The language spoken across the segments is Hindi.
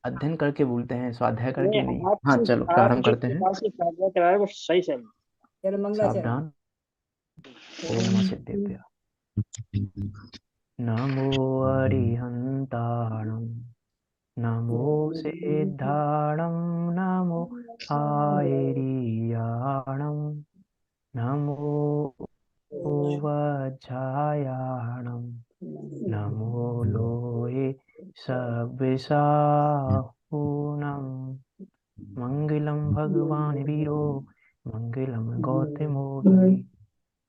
अध्ययन करके बोलते हैं, स्वाध्याय करके नहीं, नहीं। हाँ चलो आप प्रारंभ जिस करते हैं। प्रकार से स्वाध्याय करा रहे हो वो सही सही। चलो मंगलाचरण। सावधान। ओम नमः सिद्धेभ्य। नमो अरिहंताणं, नमो सिद्धाणं, नमो आयर्याणं, नमो वज्रायाणं, नमो लोहे सविसाहुनं। मंगलम भगवान वीरो, मंगलम गौतमो बलि,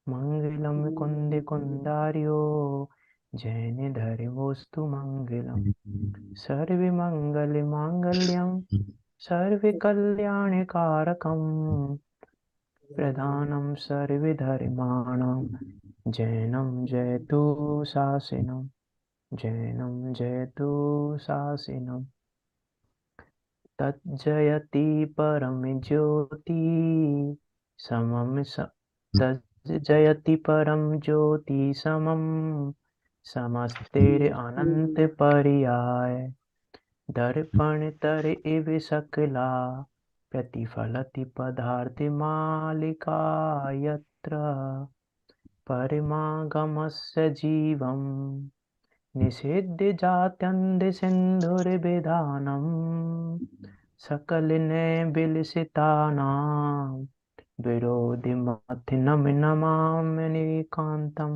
मंगलम कुंद कुंदार्यो, जैन धर्मोस्तु मंगलम। सर्वे मंगल मांगल्यम, सर्वे कल्याण कारकम, प्रधानम सर्वे धर्माणाम, जैनम जयतु शासनम, जैनम जयतु शासनम। तज्जयति परम ज्योति समम तज्जयति परम ज्योति समम, समस्तेर अनंत पर्याय, दर्पण तर इव सकला, प्रतिफलति पदार्थ मालिका यत्र, परिमागमस्य जीवम् निषिद्ध जात्यन्त सिन्धुर्विधानम्, सकल ने विलसितानां, विरोधि मथिनं नमाम्यनेकान्तम्।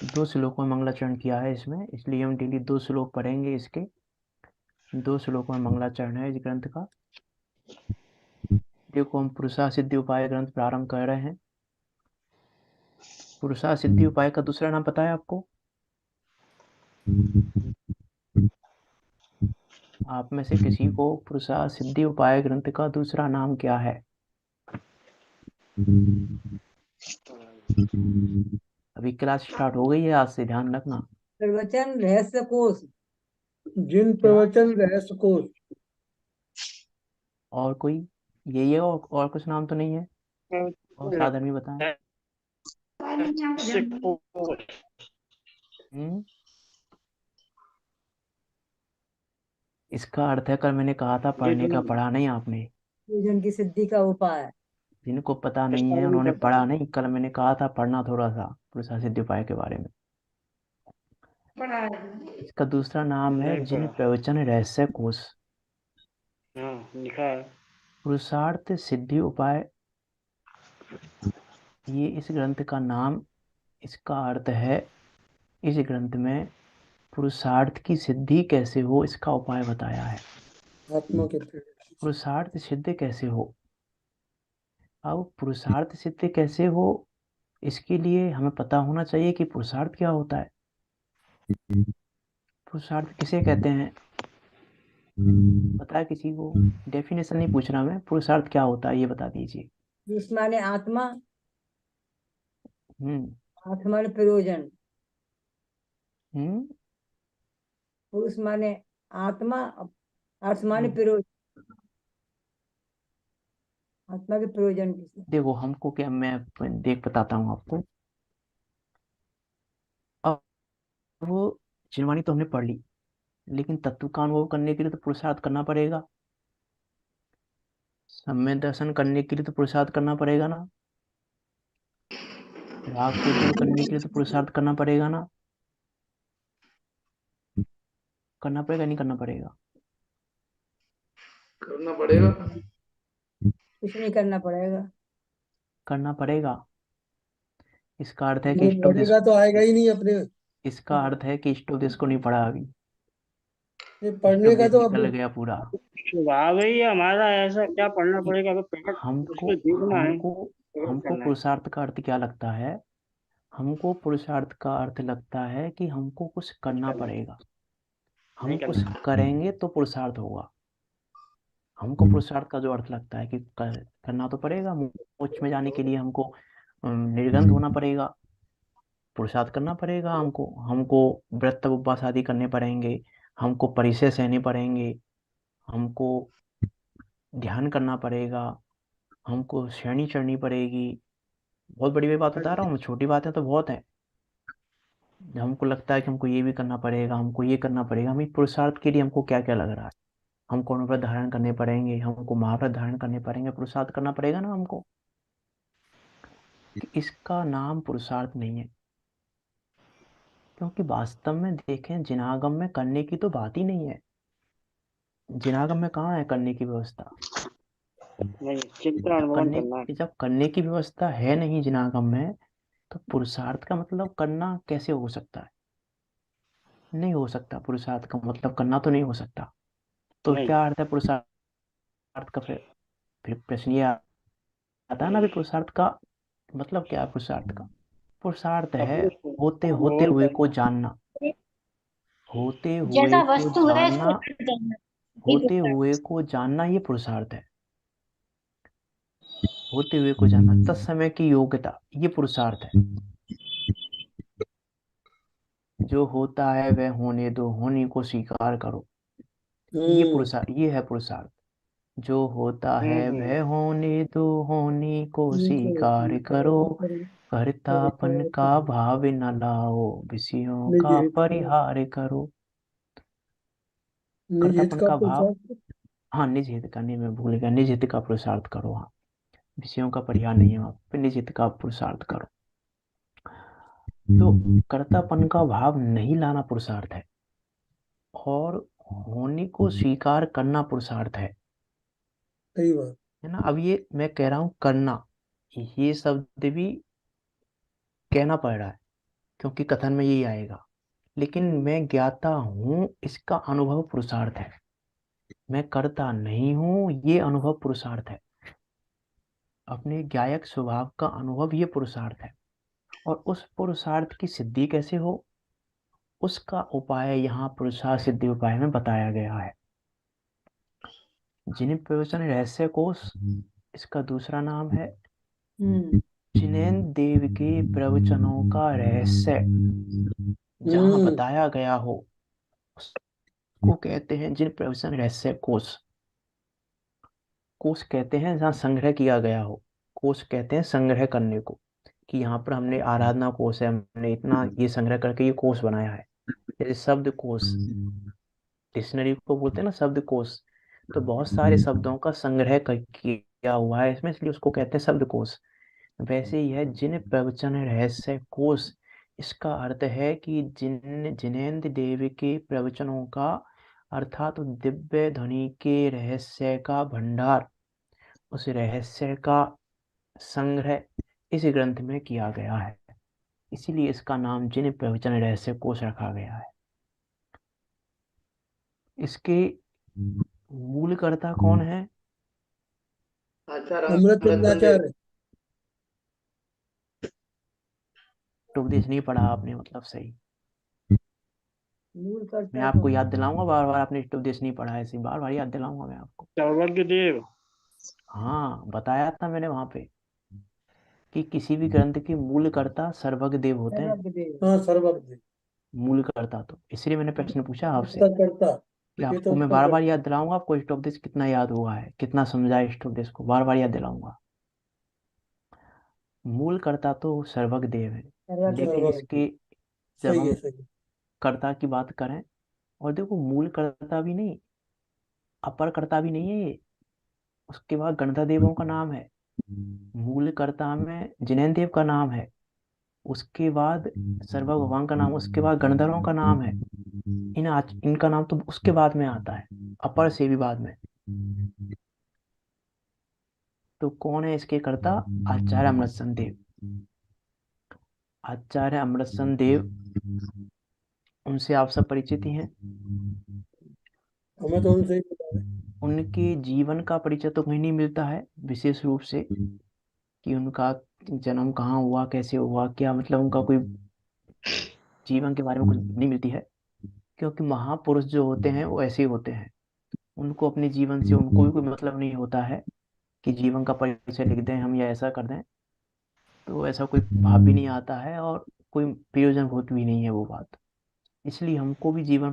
दो श्लोकों में मंगलाचरण किया है इसमें, इसलिए हम डेली 2 श्लोक पढ़ेंगे इसके। 2 श्लोकों में मंगलाचरण है इस ग्रंथ का। देखो हम पुरुषा सिद्धि उपाय ग्रंथ प्रारंभ कर रहे हैं। पुरुषा सिद्धि उपाय का दूसरा नाम पता है आपको? आप में से किसी को पुरुषा सिद्धि उपाय ग्रंथ का दूसरा नाम क्या है? अभी क्लास स्टार्ट हो गई है, आज से ध्यान रखना। प्रवचन रहस्य कोश। जिन क्या? प्रवचन रहस्य कोश। और कोई? यही है और कुछ नाम तो नहीं है? और साधन भी बताएं। हम्म इसका अर्थ है, कल मैंने कहा था पढ़ने का, पढ़ा नहीं आपने। पूजन की सिद्धि का उपाय। जिनको पता नहीं है उन्होंने पढ़ा नहीं, कल मैंने कहा था पढ़ना थोड़ा सा पुरुषा सिद्धि उपाय के बारे में। इसका दूसरा नाम है जिन प्रवचन रहस्य कोश। लिखा है। पुरुषार्थ सिद्धि उपाय, ये इस ग्रंथ का नाम। इसका अर्थ है इस ग्रंथ में पुरुषार्थ की सिद्धि कैसे हो इसका उपाय बताया है। आत्मा के प्रेम। पुरुषार्थ सिद्ध कैसे हो? अब पुरुषार्थ सिद्ध कैसे हो, इसके लिए हमें पता होना चाहिए कि पुरुषार्थ क्या होता है। पुरुषार्थ किसे कहते हैं? पता है किसी को? डेफिनेशन नहीं पूछ रहा मैं, पुरुषार्थ क्या होता है ये बता दीजिए। पुरुष माने आत्मा, हम्म आत्मा माने प्रयोजन। हम्म पुरुष माने आत्मा, अर्थ माने हम्म। प्रयोजन। आत्मा के प्रयोजन की। देखो हमको क्या, मैं देख बताता हूँ आपको। अब वो जिनवाणी तो हमने पढ़ ली, लेकिन तत्व का अनुभव करने के लिए तो पुरुषार्थ करना पड़ेगा। सम्यक दर्शन करने के लिए तो पुरुषार्थ करना पड़ेगा ना। राग को दूर करने के लिए तो पुरुषार्थ करना पड़ेगा ना। करना पड़ेगा नहीं करना पड़ेगा? करना पड़ेगा। कुछ नहीं करना पड़ेगा। करना पड़ेगा। इसका अर्थ है कि नहीं इष्टोपदेश, पढ़ेगा तो आएगा ही नहीं अपने। इसका अर्थ है कि इष्टोपदेश को नहीं पढ़ा अभी। ये पढ़ने का इष्टोपदेश तो अब। निकल गया पूरा। स्वभाव ही है हमारा ऐसा, क्या पढ़ना कि पड़ेगा? अगर प्रकट हमको उसको देखना है, हमको प्रकट हमको करना है। पुरुषार्थ का अर्थ क्या लगता है? हमको पुरुषार्थ का अर्थ लगता है कि हमको कुछ करना करना पड़ेगा। नहीं हम कुछ करना। करेंगे तो पुरुषार्थ होगा। हमको पुरुषार्थ का जो अर्थ लगता है कि करना तो पड़ेगा, मोक्ष में जाने के लिए हमको निर्गंध होना पड़ेगा, पुरुषार्थ करना पड़ेगा हमको। हमको व्रत उपवास आदि करने पड़ेंगे, हमको परिचय सहने पड़ेंगे, हमको ध्यान करना पड़ेगा, हमको श्रेणी चढ़नी पड़ेगी। बहुत बड़ी बड़ी बात बता रहा हूँ मैं, छोटी बातें तो बहुत है। जब हमको लगता है कि हमको ये भी करना पड़ेगा, हमको ये करना पड़ेगा, हमें पुरुषार्थ के लिए हमको क्या क्या लग रहा है, हमको अनुव्रत धारण करने पड़ेंगे, हमको महाव्रत धारण करने पड़ेंगे, पुरुषार्थ करना पड़ेगा ना हमको। कि इसका नाम पुरुषार्थ नहीं है, क्योंकि वास्तव में देखें जिनागम में करने की तो बात ही नहीं है। जिनागम में कहाँ है करने की व्यवस्था? नहीं, चिंतन अनुमान करना है। जब करने की व्यवस्था है नहीं जिनागम में, तो पुरुषार्थ का मतलब करना कैसे हो सकता है? नहीं हो सकता। पुरुषार्थ का मतलब करना तो नहीं हो सकता। तो नहीं, क्या अर्थ है पुरुषार्थ का? फिर प्रश्न ये आता है ना, भी पुरुषार्थ का मतलब क्या है? पुरुषार्थ का पुरुषार्थ है अपने को होते होते अनुभव हुए को करना। जानना। होते हुए जैसा को वस्तु है जानना, उसको हट जाना, ये होते पुरुषार्थ। हुए को जानना, ये पुरुषार्थ है। होते हुए को जानना, तत्समय की योग्यता, ये पुरुषार्थ है। जो होता है वह होने दो, होने को स्वीकार करो, ये हम्म पुरुषार्थ, ये है पुरुषार्थ। जो होता है हम्म। वह होने दो, होने को इनको स्वीकार स्वीकार करो, करो, कर्तापन कर्ता का अपना भाव न लाओ, विषयों निज का हित का, परिहार करो। निज हित कर्तापन का का भाव, पुरुषार्थ। हाँ निज हित का, नहीं मैं भूल गया, निज हित का पुरुषार्थ करो। हाँ, विषयों का परिहार नहीं है वहाँ पे, निज हित का पुरुषार्थ करो। तो कर्तापन का भाव नहीं लाना पुरुषार्थ है, और होने को स्वीकार करना पुरुषार्थ सही बात। है ना। अब ये मैं कह रहा हूँ करना, ये शब्द भी कहना पड़ रहा है, क्योंकि कथन में यही आएगा। लेकिन मैं ज्ञाता हूँ, इसका अनुभव पुरुषार्थ है। मैं करता नहीं हूँ, ये अनुभव पुरुषार्थ है। अपने ज्ञायक स्वभाव का अनुभव, ये पुरुषार्थ है। और उस पुरुषार्थ की सिद्धि कैसे हो, उसका उपाय यहाँ पुरुषार्थ सिद्धि उपाय में बताया गया है। जिन प्रवचन रहस्य कोश, इसका दूसरा नाम है हम्म जिनेन्द्र देव के प्रवचनों का रहस्य जहाँ हम्म बताया गया हो, उसको कहते हैं जिन प्रवचन रहस्य कोश। कोश कहते हैं जहाँ संग्रह किया गया हो। कोश कहते हैं संग्रह करने को, कि यहाँ पर हमने आराधना कोश है, हमने इतना ये संग्रह करके ये कोश बनाया है। जैसे शब्द कोश, डिक्शनरी को बोलते हैं ना शब्द कोश, तो बहुत सारे शब्दों का संग्रह किया हुआ है इसमें, इसलिए उसको कहते हैं शब्द कोश। वैसे ही है जिन प्रवचन रहस्य कोश, इसका अर्थ है कि जिनेन्द्र देव के प्रवचनों का, अर्थात दिव्य ध्वनि के रहस्य का भंडार, उस रहस्य का संग्रह इस ग्रंथ में किया गया है। इसीलिए इसका नाम जिन प्रवचन रहस्य कोश रखा गया है। इसके मूलकर्ता कौन है? आचार्य अमृत अमृतचंद देव। आचार्य। उपदेश नहीं पढ़ा आपने, मतलब सही। मूल मैं करता आपको कौन याद है? दिलाऊंगा बार बार, आपने उपदेश नहीं पढ़ा है, ऐसे बार बार याद दिलाऊंगा मैं आपको। सर्वज्ञ देव। हाँ, बताया था मैंने वहां पे कि किसी भी ग्रंथ के मूलकर्ता सर्वज्ञ देव होते हैं। सर्वज्ञ हाँ सर्वज्ञ। मूलकर्ता, तो इसलिए मैंने प्रश्न पूछा आपसे उसका कर्ता, कि ये तो आपको मैं उसका बार बार कर्ता। याद दिलाऊंगा, आपको इष्टोपदेश कितना याद हुआ है, कितना समझा है इष्टोपदेश को, बार बार याद दिलाऊंगा। मूलकर्ता तो सर्वज्ञ देव है, सर्वज्ञ लेकिन देव। सर्वज्ञ। इसके जब सही है हम सही है। कर्ता की बात करें, और देखो मूलकर्ता भी नहीं, अपरकर्ता भी नहीं है ये। उसके बाद गणधर देवों का नाम है, मूलकर्ता में जिनेन्द्र देव का नाम है, उसके बाद सर्व भगवान का नाम, उसके बाद गणधरों का नाम है। इनका नाम तो उसके बाद में आता है, अपर से भी बाद में। तो कौन है इसके कर्ता? आचार्य अमृतसन देव। आचार्य अमृतसन देव, उनसे आप सब परिचित ही हैं। हमें तो उनसे ही पता है। उनके जीवन का परिचय तो कहीं नहीं मिलता है विशेष रूप से, कि उनका जन्म कहाँ हुआ, कैसे हुआ, क्या मतलब उनका कोई जीवन के बारे में कुछ नहीं मिलती है। क्योंकि महापुरुष जो होते हैं वो ऐसे ही होते हैं, उनको अपने जीवन से उनको भी कोई मतलब नहीं होता है कि जीवन का परिचय लिख दें हम या ऐसा कर दें। तो ऐसा कोई भाव भी नहीं आता है, और कोई प्रयोजनभूत भी नहीं है वो बात। इसलिए हमको भी जीवन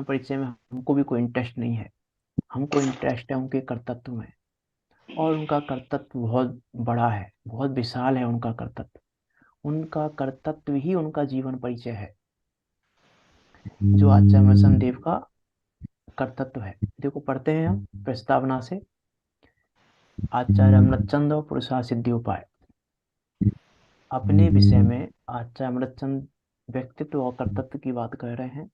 परिचय में हमको भी कोई इंटरेस्ट नहीं है। हमको इंटरेस्ट है उनके कर्तृत्व में, और उनका कर्तृत्व बहुत बड़ा है, बहुत विशाल है उनका कर्तृत्व। उनका कर्तव्य ही उनका जीवन परिचय है, जो आचार्य अमृतचंद देव का कर्तव्य है। देखो पढ़ते हैं हम प्रस्तावना से। आचार्य अमृतचंद और पुरुषार्थ सिद्धि उपाय। अपने विषय में आचार्य अमृतचंद व्यक्तित्व और कर्तव्य की बात कर रहे हैं।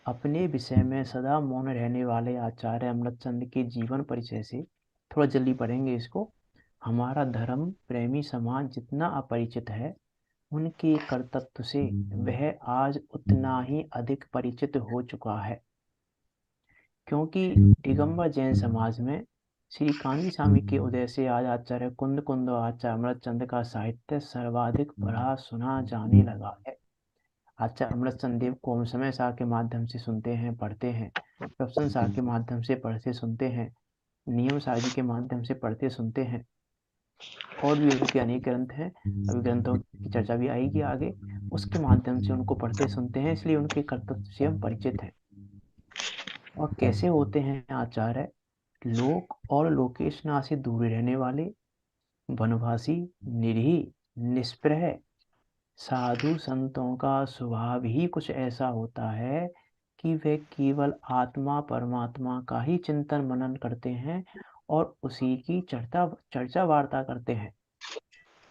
अपने विषय में सदा मौन रहने वाले आचार्य अमृतचंद के जीवन परिचय से, थोड़ा जल्दी पढ़ेंगे इसको। हमारा धर्म प्रेमी समाज जितना अपरिचित है, उनके कर्तव्य से वह आज उतना ही अधिक परिचित हो चुका है, क्योंकि दिगंबर जैन समाज में श्री कान्जी स्वामी के उदय से आज आचार्य कुंद कुंद और आचार्य अमृतचंद का साहित्य सर्वाधिक पढ़ा सुना जाने लगा है। आचार्य अमृतचंद देव को हम समय सार के माध्यम से सुनते हैं, पढ़ते हैं, प्रवचन सार के माध्यम से पढ़ते सुनते हैं, नियम सारणी के माध्यम से पढ़ते सुनते हैं, और भी उनके अनेक ग्रंथ हैं। अभी ग्रंथों की चर्चा भी आएगी आगे। उसके माध्यम से उनको पढ़ते सुनते हैं, इसलिए उनके कर्तव्य से हम परिचित हैं। और कैसे होते हैं आचार्य? लोक और लोकेशना से दूर रहने वाले, वनवासी, निरीह, निष्प्रह साधु संतों का स्वभाव ही कुछ ऐसा होता है कि वे केवल आत्मा परमात्मा का ही चिंतन मनन करते हैं और उसी की चर्चा वार्ता करते हैं।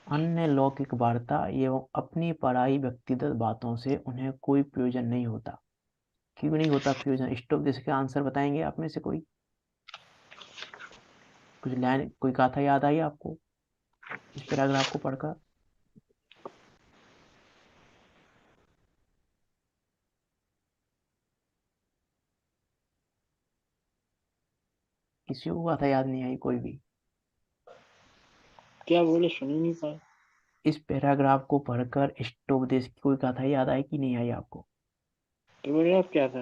अन्य लौकिक वार्ता एवं अपनी पराई व्यक्तिगत बातों से उन्हें कोई प्रयोजन नहीं होता। क्यों नहीं होता प्रयोजन? स्टॉप इसके आंसर बताएंगे आप में से कोई? कुछ लाइन, कोई गाथा याद आई आपको इस पैराग्राफ को पढ़कर? किसी को गाथा याद नहीं आई? कोई भी क्या बोले, सुन ही नहीं पाए। इस पैराग्राफ को पढ़कर इष्टोपदेश की कोई गाथा याद आई कि नहीं आई आपको? तो बोले आप क्या था?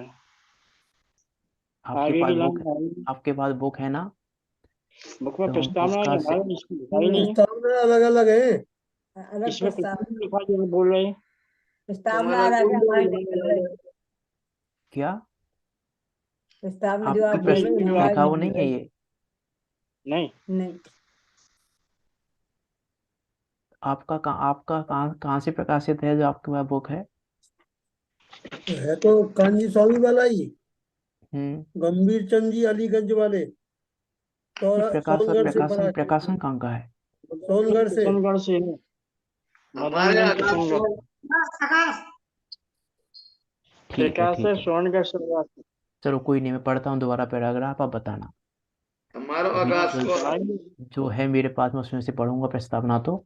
आपके आगे पास की बुक, लाइन आपके पास बुक है ना? बुक में तो हम प्रस्तावना उसका है, हमारे इसमें लिखा ही नहीं है। प्रस्तावना अलग अलग है। अलग इसमें कुछ प्रस्ताव नहीं लिखा जो हम बोल रहे हैं। प्रस्तावना अलग है, हमारी नहीं अलग है। क्या प्रस्तावना जो आपकी आप बोल रहे प्रश्न हैं जो हमारी लिखा वो नहीं नहीं है अलग ये? नहीं, नहीं। आपका कहाँ से प्रकाशित है जो आपके पास बुक है? है तो कांजी स्वामी वाला ही, हम्म गंभीर चंद जी अलीगंज वाले, ये तो सोनगढ़ से प्रकाशन पढ़ा, प्रकाशन कहाँ का है? सोनगढ़ से। किशनगढ़ से है। हमारे मदन किशनगढ़ ठीक है प्रकाश है, ठीक है। सोनगढ़ से हुआ। चलो कोई नहीं, मैं पढ़ता हूँ दोबारा पैराग्राफ, आप बताना। हमारा अभी आकाश जो को सुनाइए। जो है मेरे पास, मैं उसमें से पढ़ूंगा प्रस्तावना। तो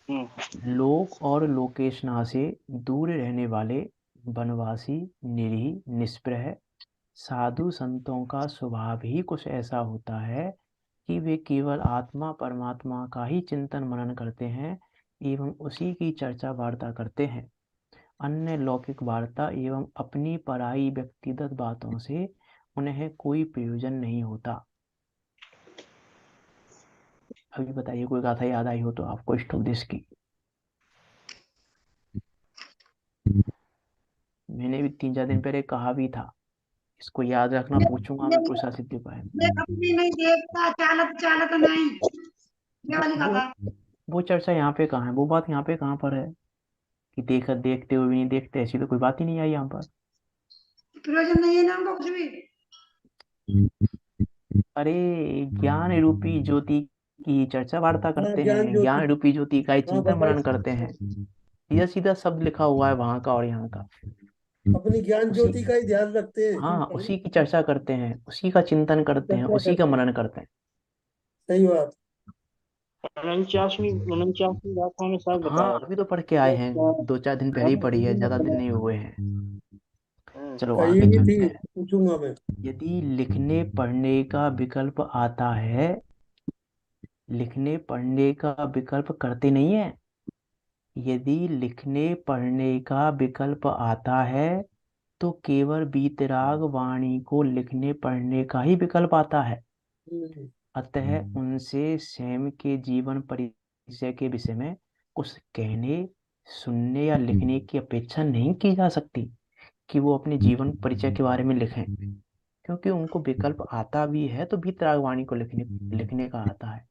लोक और लोकेशना से दूर रहने वाले, वनवासी, निरीह, निष्प्रह साधु संतों का स्वभाव ही कुछ ऐसा होता है कि वे केवल आत्मा परमात्मा का ही चिंतन मनन करते हैं एवं उसी की चर्चा वार्ता करते हैं। अन्य लौकिक वार्ता एवं अपनी पराई व्यक्तिगत बातों से उन्हें कोई प्रयोजन नहीं होता। अभी बताइए कोई गाथा याद आई हो तो आपको इष्टोपदेश की? मैंने भी 3-4 दिन पहले कहा भी था, इसको याद रखना, पूछूंगा मैं प्रशासित उपाय में। मैं कभी नहीं देखता, चालत चालत नहीं, ये वाली वो कथा। वो चर्चा यहाँ पे कहाँ है? वो बात यहाँ पे कहाँ पर है कि देखते हुए भी नहीं देखते? ऐसी तो कोई बात ही नहीं आई यहाँ पर। प्रयोजन नहीं है ना उनका कुछ भी। अरे ज्ञान रूपी ज्योति की चर्चा वार्ता हाँ, करते ज्ञान हैं, ज्योति। ज्ञान रूपी ज्योति का ही हाँ चिंतन मनन बताइए, करते हैं। सीधा सीधा शब्द लिखा हुआ है वहां का और यहाँ का। अपनी ज्ञान उसी, ज्योति का ही ध्यान रखते हैं। हाँ उसी की चर्चा करते हैं, उसी का चिंतन करते हैं, चर्चा उसी का करते हैं, मनन करते हैं। सही बात। 49 गाथा में सब हाँ बताया। अभी तो पढ़ के आए हैं, 2-4 दिन पहले ही पढ़ी है, ज्यादा दिन नहीं हुए हैं। चलो कही आगे भी चलते थी, हैं। पूछूंगा मैं। यदि लिखने पढ़ने का विकल्प आता है, लिखने पढ़ने का विकल्प करते नहीं है, यदि लिखने पढ़ने का विकल्प आता है तो केवल वीतराग वाणी को लिखने पढ़ने का ही विकल्प आता है। हम्म, अतः उनसे स्वयं के जीवन परिचय के विषय में कुछ कहने, सुनने या लिखने की अपेक्षा नहीं की जा सकती कि वो अपने जीवन परिचय के बारे में लिखें, क्योंकि उनको विकल्प आता भी है तो वीतराग वाणी को लिखने लिखने का आता है,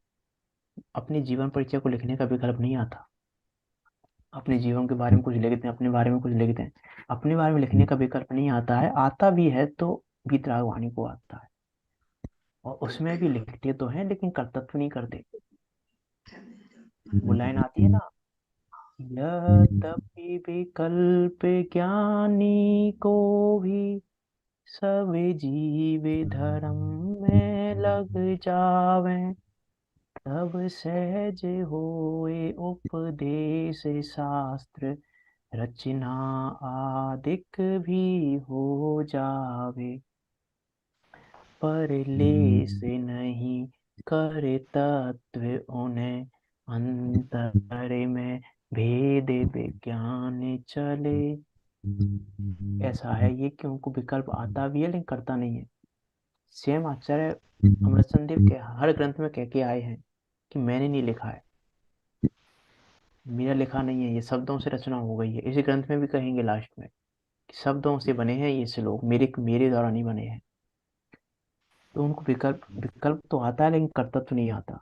अपने जीवन परिचय को लिखने का विकल्प नहीं आता। अपने जीवन के बारे में कुछ लिखते हैं, अपने बारे में कुछ लिखते हैं। अपने बारे में लिखने का विकल्प नहीं आता है, आता भी है तो वीतराग वाणी को आता है, और उसमें भी लिखते तो हैं लेकिन कर्तव्य नहीं करते। वो लाइन आती है ना, यद्यपि विकल्प ज्ञानी को भी सब जीव धर्म में लग जावे, तब सहज होए उपदेश शास्त्र, रचना आदिक भी हो जावे, पर लेस नहीं करे तत्व उन्हें, अंतर में भेद विज्ञान चले। ऐसा है ये कि उनको विकल्प आता भी है लेकिन करता नहीं है। स्वयं आचार्य अमृतचंद देव के हर ग्रंथ में कह के आए हैं कि मैंने नहीं लिखा है, मेरा लिखा नहीं है, ये शब्दों से रचना हो गई है। इसी ग्रंथ में भी कहेंगे लास्ट में कि शब्दों से बने हैं ये श्लोक, मेरे मेरे द्वारा नहीं बने हैं। तो उनको विकल्प विकल्प तो आता है लेकिन कर्तव्य तो नहीं आता।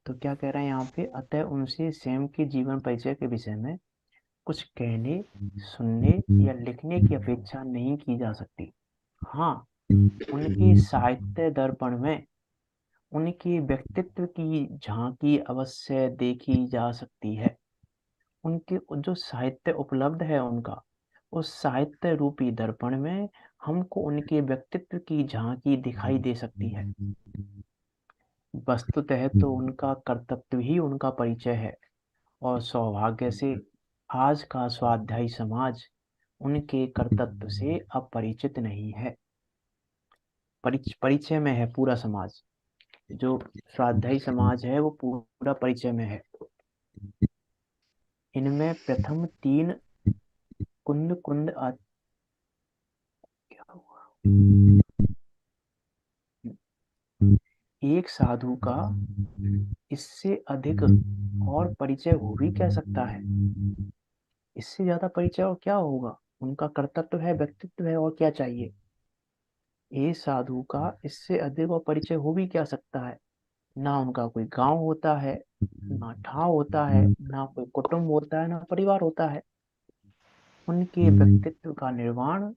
तो क्या कह रहे हैं यहाँ पे, अतः उनसे स्वयं के जीवन परिचय के विषय में कुछ कहने, सुनने या लिखने की अपेक्षा नहीं की जा सकती। हाँ, उनके साहित्य दर्पण में उनके व्यक्तित्व की झांकी अवश्य देखी जा सकती है। उनके जो साहित्य उपलब्ध है उनका, उस साहित्य रूपी दर्पण में हमको उनके व्यक्तित्व की झांकी दिखाई दे सकती है। वस्तुतः तो उनका कर्तव्य ही उनका परिचय है, और सौभाग्य से आज का स्वाध्यायी समाज उनके कर्तव्य से अपरिचित नहीं है। परिचय में है पूरा समाज, जो स्वाध्यायी समाज है वो पूरा परिचय में है। इनमें प्रथम तीन कुंद कुंद क्या हुआ, एक साधु का इससे अधिक और परिचय हो भी क्या सकता है। इससे ज्यादा परिचय और क्या होगा, उनका कर्तव्य है, व्यक्तित्व है, और क्या चाहिए। ये साधु का इससे अधिक और परिचय हो भी क्या सकता है। ना उनका कोई गांव होता है, ना ठाव होता है, ना कोई कुटुंब होता है, ना परिवार होता है। उनके व्यक्तित्व का निर्माण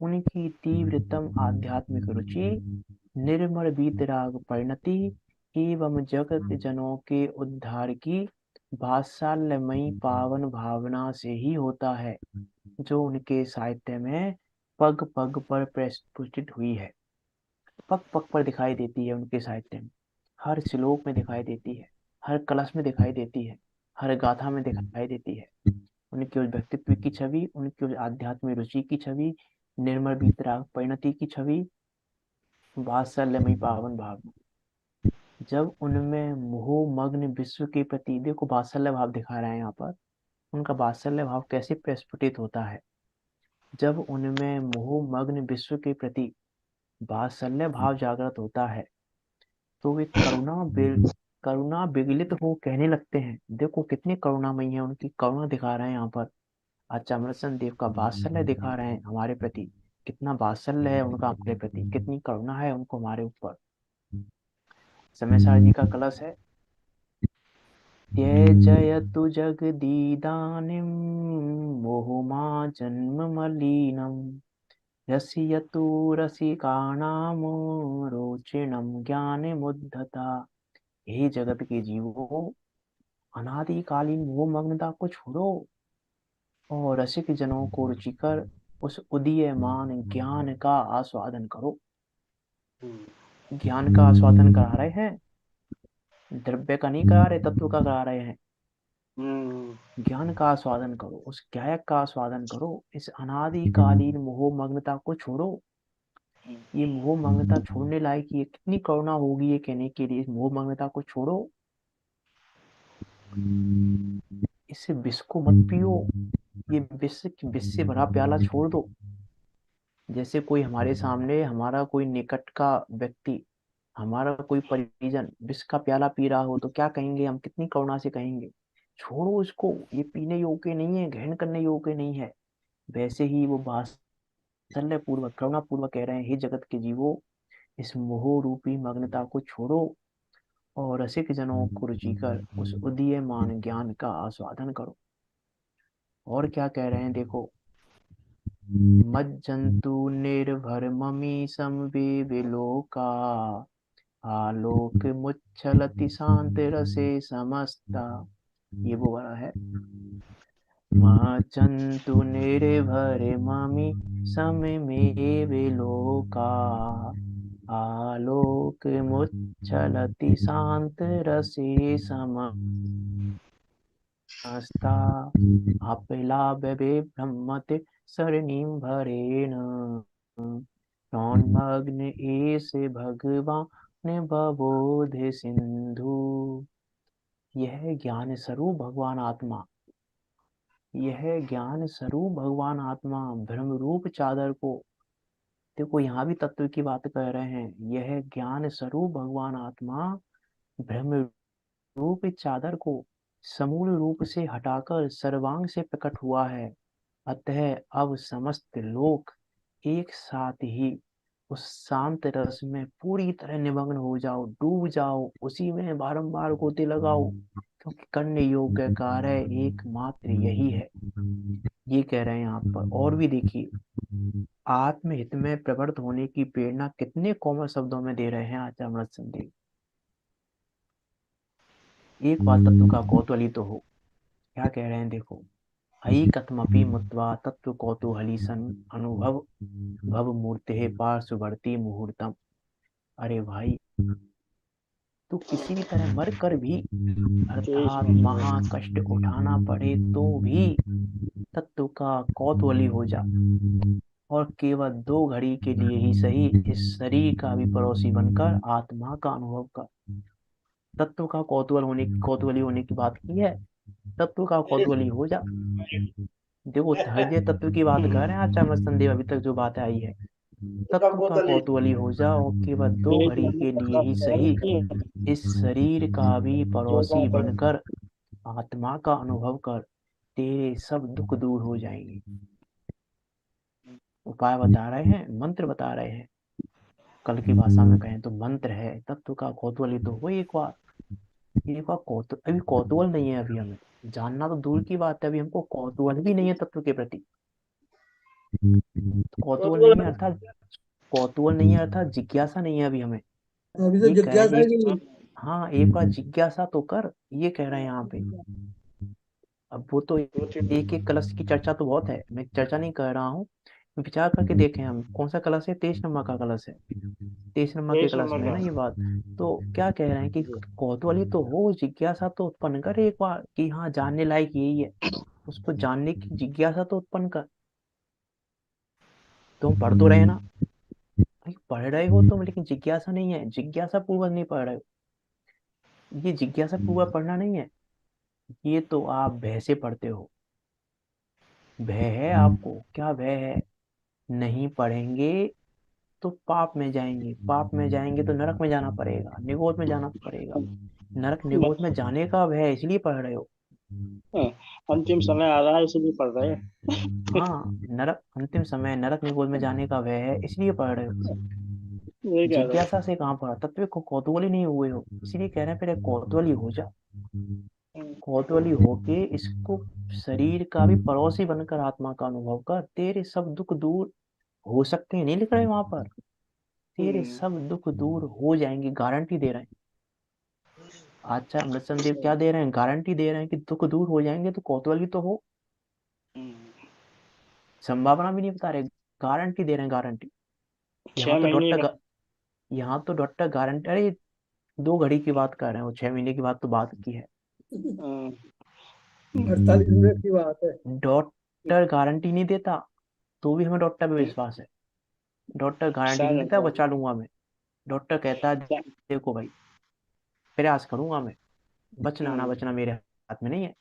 उनकी तीव्रतम आध्यात्मिक रुचि, निर्मल वीतराग परिणति एवं जगत जनों के उद्धार की वात्सल्यमयी पावन भावना से ही होता है, जो उनके साहित्य में पग पग पर प्रस्फुटित हुई है। पग पग पर दिखाई देती है उनके साहित्य में, हर श्लोक में दिखाई देती है, हर कलश में दिखाई देती है, हर गाथा में दिखाई देती है। उनके उस व्यक्तित्व की छवि, उनकी उस आध्यात्मिक रुचि की छवि, निर्मल वीतराग परिणति की छवि, वात्सल्यमयी पावन भावना। जब उनमें मोह मग्न विश्व के प्रति, देखो वात्सल्य भाव दिखा रहे हैं यहाँ पर, उनका वात्सल्य भाव कैसे प्रस्फुटित होता है। जब उनमें मोह मग्न विश्व के प्रति वात्सल्य भाव जागृत होता है, तो वे करुणा विगलित हो कहने लगते हैं। देखो कितनी करुणामयी है, उनकी करुणा दिखा रहे हैं यहाँ पर। अच्छा, अमृतसर देव का वात्सल्य दिखा रहे हैं हमारे प्रति, कितना वात्सल्य है उनका हमारे प्रति, कितनी करुणा है उनको हमारे ऊपर। समय सार जी का कलश है, त्यजयतु जगदीदानीं मोहमा जन्म मलिनम, रसयतु रसिकाणाम रोचिणम ज्ञान मुद्धता। हे जगत के जीवो, अनादिकालीन मोह मग्नता को छोड़ो और रसिक जनों को रुचिकर उस उदीयमान ज्ञान का आस्वादन करो। ज्ञान का आस्वादन करा रहे हैं, द्रव्य का नहीं करा रहे, तत्व का करा रहे हैं। ज्ञान का आस्वादन करो, उस गायक का आस्वादन करो, इस अनादिकालीन मोह मग्नता को छोड़ो। ये मोह मग्नता छोड़ने लायक ये कितनी करुणा होगी ये कहने के लिए, इस मोह मग्नता को छोड़ो, इससे विष को मत पियो, ये विष से भरा प्याला छोड़ दो। जैसे कोई हमारे सामने, हमारा कोई निकट का व्यक्ति, हमारा कोई परिजन विष का प्याला पी रहा हो तो क्या कहेंगे हम, कितनी करुणा से कहेंगे, छोड़ो इसको, ये पीने योग्य नहीं है, ग्रहण करने योग्य नहीं है। वैसे ही वो वात्सल्य पूर्वक, करुणा पूर्वक कह रहे हैं, हे जगत के जीवो, इस मोह रूपी मग्नता को छोड़ो और रसिक जनों को रुचिकर उस उदीयमान ज्ञान का आस्वादन करो। और क्या कह रहे हैं देखो, मज्जन्तु निर्भर ममी समविविलोका आलोक मुच्छलति शांत रसे समस्ता। ये वो वाला है, मज्जन्तु निर्भर ममी समविलोका आलोक मुच्छलति शांत रसे समस्ता अपलाभे ब्रह्मते सरणिं भरेण तन्मग्न एसे भगवान बबोध सिंधु। यह ज्ञान स्वरूप भगवान आत्मा, यह ज्ञान स्वरूप भगवान आत्मा भ्रम रूप चादर को, देखो यहाँ भी तत्व की बात कर रहे हैं, यह ज्ञान स्वरूप भगवान आत्मा भ्रम रूप चादर को समूल रूप से हटाकर सर्वांग से प्रकट हुआ है। अतः अब समस्त लोक एक साथ ही उस शांत रस में पूरी तरह निमग्न हो जाओ, डूब जाओ, उसी में बारंबार गोते लगाओ, क्योंकि करने योग्य कार्य एकमात्र यही है। ये कह रहे हैं यहाँ पर। और भी देखिए, आत्महित में प्रवृत्त होने की प्रेरणा कितने कोमल शब्दों में दे रहे हैं आचार्य अमृतसर। एक बात तत्व का कौतूहली तो हो, क्या कह रहे हैं देखो, हई कथमपि मुत्वा तत्व कौतूहली सन अनुभव भव मूर्ते पार्श्ववर्ती मुहूर्तम। अरे भाई, तो किसी भी तरह मर कर भी, अर्थात महा कष्ट उठाना पड़े तो भी तत्व का कौतूहली हो जा, और केवल 2 घड़ी के लिए ही सही इस शरीर का भी पड़ोसी बनकर आत्मा का अनुभव कर। तत्व का कौतूहली होने की बात की है, तत्व का कौतूहली हो जा। देखो, हृदय तत्व की बात कर रहे हैं आचार्य मत्सनदेव, अभी तक जो बात आई है, तत्व का कौतूहली हो जा, और केवल 2 घड़ी के लिए ही सही इस शरीर का भी पड़ोसी बनकर आत्मा का अनुभव कर, तेरे सब दुख दूर हो जाएंगे। उपाय बता रहे हैं, मंत्र बता रहे हैं। कल की भाषा में कहें तो मंत्र है, तत्व का कौतूहली तो हो एक बार। अभी कौतूहल नहीं है, अभी हमें जानना तो दूर की बात है, अभी हमको कौतूहल भी नहीं है तत्व के प्रति। कौतूहल नहीं है अर्थात जिज्ञासा नहीं है अभी हमें। अभी तो ये कह रहे जिज्ञासा हैं ही नहीं है। हाँ, एक बार जिज्ञासा तो कर, ये कह रहे हैं यहाँ पे। अब वो तो एक एक कलश की चर्चा तो बहुत है, मैं चर्चा नहीं कर रहा हूँ। विचार करके देखें हम, कौन सा कलश है, 23 नंबर का कलश है, 23 नंबर के 23 कलश नंबर में है का। ना ये बात। तो क्या कह रहे हैं कि कौतूहली तो हो, जिज्ञासा तो उत्पन्न कर एक बार, कि हाँ जानने लायक यही है, उसको जानने की जिज्ञासा तो उत्पन्न कर। तुम पढ़ तो रहे ना, भाई पढ़ रहे हो तुम, लेकिन जिज्ञासा नहीं है, जिज्ञासा पूर्वक नहीं पढ़ रहे हो। ये जिज्ञासा पूर्वक पढ़ना नहीं है, ये तो आप भय से पढ़ते हो। भय है आपको, क्या भय है, नहीं पढ़ेंगे तो पाप में जाएंगे, पाप में जाएंगे तो नरक में जाना पड़ेगा, निगोद में जाना पड़ेगा। नरक निगोद में जाने का भय है, इसलिए पढ़ रहे हो। अंतिम समय आ रहा है इसलिए पढ़ रहे हैं। हाँ, नरक अंतिम समय, नरक निगोद में जाने का भय है, इसलिए पढ़ रहे हो। ये कह रहे जिज्ञासा से कहाँ पढ़ा, तत्व को कौतूहली नहीं हुए हो, इसलिए कह रहे हैं पहले कौतूहली हो जा। हैं। कौतूहली होके इसको शरीर का भी पड़ोसी बनकर आत्मा का अनुभव कर, तेरे सब दुख दूर हो सकते हैं, नहीं लिख रहे वहां पर, तेरे सब दुख दूर हो जाएंगे, गारंटी दे रहे हैं। अच्छा, अमृतसर देव क्या दे रहे हैं, गारंटी दे रहे हैं कि दुख दूर हो जाएंगे, तो कौतूहली तो हो, संभावना भी नहीं बता रहे, गारंटी दे रहे हैं, गारंटी। 6 महीने का। यहाँ तो डॉक्टर गारंटी, अरे 2 घड़ी की बात कर रहे हैं, वो 6 महीने की बात तो बात की है। 48 मिनट की बात है। डॉक्टर गारंटी नहीं देता, तो भी हमें डॉक्टर पे विश्वास है। डॉक्टर गारंटी नहीं देता बचा लूंगा मैं, डॉक्टर कहता है देखो भाई, प्रयास करूंगा मैं, बचना ना बचना मेरे हाथ में नहीं है,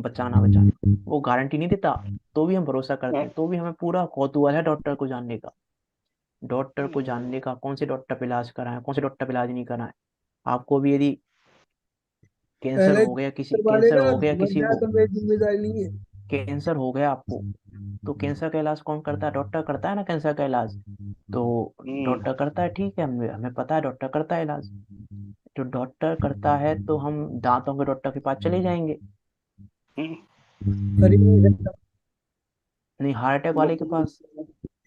बचाना बचाना, वो गारंटी नहीं देता, तो भी हम भरोसा करते हैं, तो भी हमें पूरा कौतूहल है डॉक्टर को जानने का। डॉक्टर को जानने का, कौन से डॉक्टर पे इलाज कराएं, कौन से डॉक्टर पे इलाज नहीं कराएं। आपको भी यदि कैंसर पहले हो गया, करवा कैंसर लेगा, हो गया मर किसी जाए को, तो मेरी जिम्मेदारी नहीं है। कैंसर हो गया आपको, तो कैंसर का इलाज कौन करता है, डॉक्टर करता है ना कैंसर का इलाज। तो डॉक्टर करता है, ठीक है, हमें हमें पता है डॉक्टर करता है इलाज। जो डॉक्टर करता है तो हम दांतों के डॉक्टर के पास चले जाएंगे, कर ही नहीं सकता। नहीं, हार्ट अटैक वाले के पास,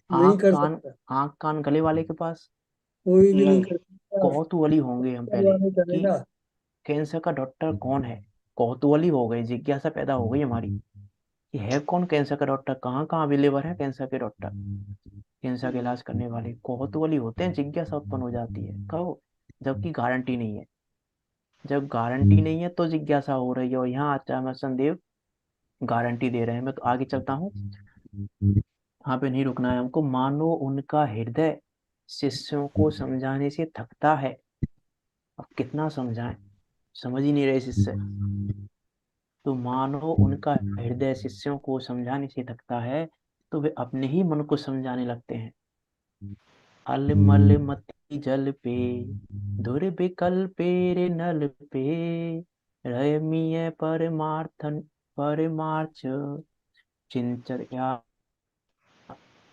नहीं आंख कर कान, सकता, आंख कान गले वाले के पास कोई भी नहीं नहीं। कर सकता। कौतूहली होंगे हम कर पहले वाले कि करेगा। कैंसर का डॉक्टर कौन है। कौतूहली हो गए, जिज्ञासा पैदा हो गई हमारी कि है कौन कैंसर का डॉक्टर, कहाँ कहाँ अवेलेबल है कैंसर के डॉक्टर, कैंसर का इलाज करने वाले। कौतूहली होते हैं, जिज्ञासा उत्पन्न हो जाती है, कहो। जबकि गारंटी नहीं है। जब गारंटी नहीं है तो जिज्ञासा हो रही है, और यहाँ आचार्य संदेव गारंटी दे रहे हैं। मैं तो आगे चलता हूँ, यहाँ पे नहीं रुकना है हमको। मानो उनका हृदय शिष्यों को समझाने से थकता है। अब कितना समझाएं, समझ ही नहीं रहे शिष्य। तो मानो उनका हृदय शिष्यों को समझाने से थकता है, तो वे अपने ही मन को समझाने लगते हैं। अलमल मति जल पे, दुर्विकल पेरे नल पे, रयमीय परमार्थन परमार्थ चिंचर्या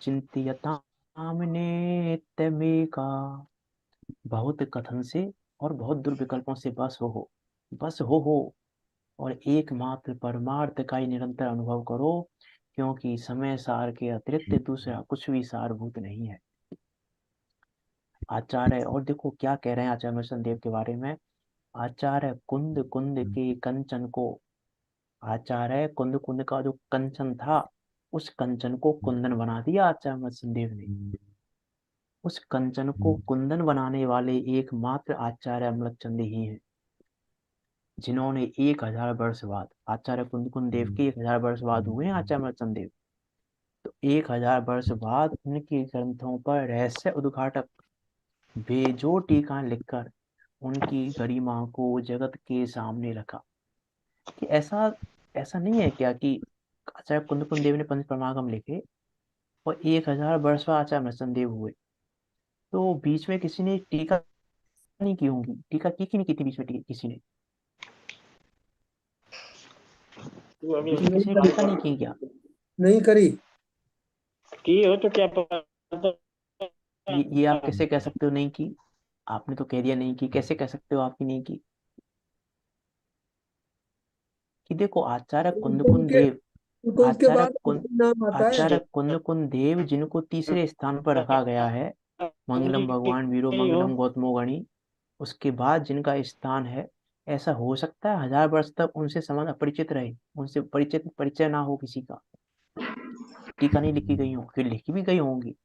चिंत्यताम नित्यमेका। बहुत कथन से और बहुत दुर्विकल्पों से बस हो और एकमात्र परमार्थ का ही निरंतर अनुभव करो, क्योंकि समय सार के अतिरिक्त दूसरा कुछ भी सारभूत नहीं है। आचार्य, और देखो क्या कह रहे हैं आचार्य मिशन देव के बारे में। आचार्य कुंद कुंद के कंचन को, आचार्य कुंद कुंद का जो कंचन था, उस कंचन को कुंदन बना दिया आचार्य मिशन देव ने। उस कंचन को कुंदन बनाने वाले एकमात्र आचार्य अमृतचंद ही हैं, जिन्होंने 1000 वर्ष बाद, आचार्य कुंद कुंद देव के 1000 वर्ष बाद हुए हैं आचार्य अमृतचंद देव। तो 1000 वर्ष बाद उनके ग्रंथों पर रहस्य उद्घाटक बेजोड़ टीका लिखकर उनकी गरिमा को जगत के सामने रखा। कि ऐसा ऐसा नहीं है क्या कि आचार्य कुंद कुंद देव ने पंच प्रमागम लिखे और 1000 वर्ष बाद आचार्य अमृतचंद देव हुए, तो बीच में किसी ने टीका नहीं की होंगी। टीका की कि नहीं की थी बीच में, किसी ने तू अभी बीच में नहीं किसी ने करी, टीका नहीं की क्या। नहीं करी। की हो तो क्या पता। ये आप कैसे कह सकते हो नहीं की। आपने तो कह दिया नहीं की, कैसे कह सकते हो आपकी नहीं की। कि देखो आचार्य कुंद उनको कुंद उसके देव, उनको उसके आचार्य बाद कुंद नाम आता है। आचार्य कुंद कुंद देव जिनको तीसरे स्थान पर रखा गया है, मंगलम भगवान वीरो नहीं हो। मंगलम गौतमो गणी, उसके बाद जिनका स्थान है। ऐसा हो सकता है 1000 वर्ष तक उनसे संबंध अपरिचित रहे, उनसे परिचित परिचय ना हो किसी का, टीका नहीं लिखी गई हो, फिर लिखी भी गई होंगी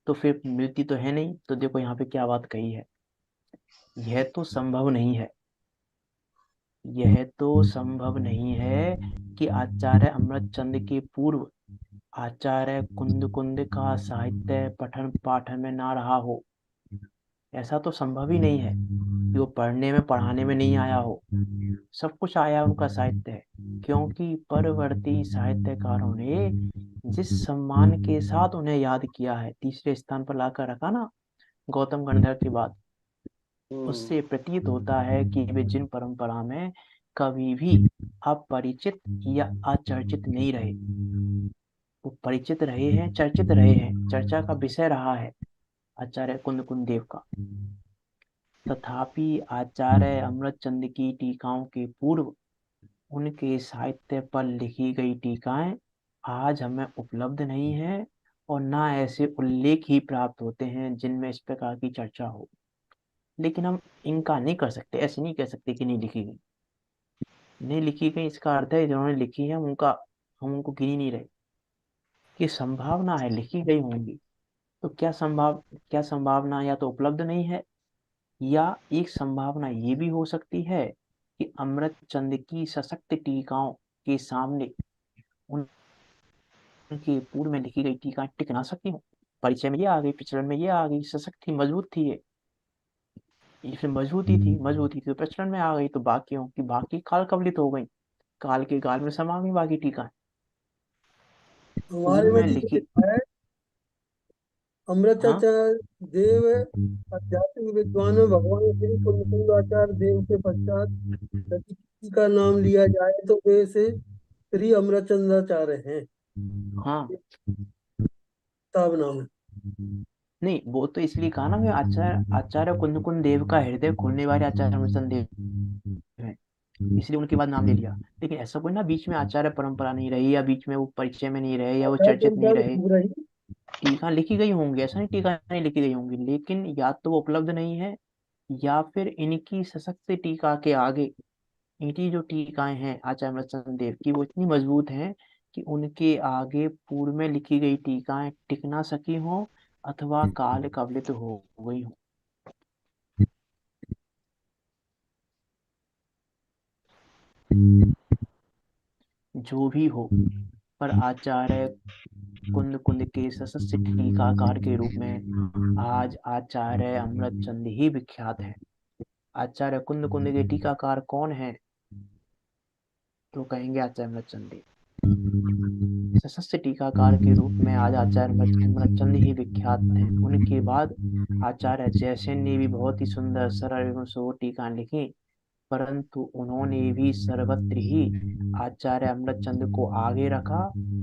तो फिर मिलती तो है नहीं। तो देखो यहाँ पे क्या बात कही है, यह तो संभव नहीं है, यह तो संभव नहीं है कि आचार्य अमृतचंद के पूर्व आचार्य कुंद कुंद का साहित्य पठन पाठन में ना रहा हो। ऐसा तो संभव ही नहीं है कि वो पढ़ने में पढ़ाने में नहीं आया हो। सब कुछ आया उनका साहित्य है, क्योंकि परवर्ती साहित्यकारों ने जिस सम्मान के साथ उन्हें याद किया है, तीसरे स्थान पर लाकर रखा ना गौतम गंधर्व के बाद, उससे प्रतीत होता है कि वे जिन परंपरा में कभी भी अपरिचित या अचर्चित नहीं रहे, वो परिचित रहे हैं, चर्चित रहे हैं, चर्चा का विषय रहा है आचार्य कुंद कुंद देव का। तथापि आचार्य अमृतचंद की टीकाओं के पूर्व उनके साहित्य पर लिखी गई टीकाएं आज हमें उपलब्ध नहीं है, और ना ऐसे उल्लेख ही प्राप्त होते हैं जिनमें इस प्रकार की चर्चा हो। लेकिन हम इनका नहीं कर सकते, ऐसे नहीं कह सकते कि नहीं लिखी गई। नहीं लिखी गई इसका अर्थ है जिन्होंने लिखी है हम उनको गिन ही नहीं रहे। कि संभावना है लिखी गई होंगी, तो क्या संभावना या तो उपलब्ध नहीं है, या एक संभावना ये भी हो सकती है कि अमृतचंद की सशक्त टीकाओं के सामने उनके पूर्व में लिखी गई टीकाएं टिक ना सकती हो। परिचय में ये आ गई, प्रचलन में ये आ गई, सशक्त थी, मजबूत थी ये फिर मजबूती थी तो प्रचलन में आ गई, तो बाकियों की बाकी काल कवलित हो गई, काल के गाल में समा गई बाकी टीकाएं। हमारे पूर्व में में जी लिखी। लिखा है, हाँ, अमृताचार्य देव आध्यात्मिक विद्वान में भगवान श्री कुंदकुंदाचार्य देव के पश्चात यदि किसी का नाम लिया जाए तो वे से श्री अमृतचंद्राचार्य हैं। हाँ। किताब नाम है। नहीं, वो तो इसलिए कहा ना, मैं आचार्य आचार्य कुंद कुंद देव का हृदय खोलने वाले आचार्य अमृतचंद देव हैं। इसलिए उनके बाद नाम ले लिया। लेकिन ऐसा कोई ना बीच में आचार्य परंपरा नहीं रही, या बीच में वो परिचय में नहीं रहे, या वो आचार्य चर्चित नहीं परंपरा रहे, तो रही। टीका लिखी गई होंगी, ऐसा नहीं टीका नहीं लिखी गई होंगी, लेकिन या तो वो उपलब्ध नहीं है, या फिर इनकी सशक्त टीका के आगे, इनकी जो टीकाएं हैं आचार्य अमृतचंद देव की, वो इतनी मजबूत हैं कि उनके आगे पूर्व में लिखी गई टीकाएं टिक ना सकी हों, अथवा काल कवलित हो गई हों। जो भी हो, पर आचार्य कुंद कुंद के सशस्त्र टीकाकार के रूप में आज आचार्य अमृतचंद ही विख्यात है। आचार्य कुंद कुंद के टीकाकार कौन है? तो कहेंगे आचार्य अमृतचंद देव। सशस्त्र टीकाकार के रूप में आज आचार्य अमृतचंद ही विख्यात हैं। उनके बाद आचार्य जयसेन ने भी बहुत ही सुंदर सरल एवं सुर टीका लिखी, परंतु उन्होंने भी सर्वत्र ही आचार्य अमृतचंद को आगे रखा,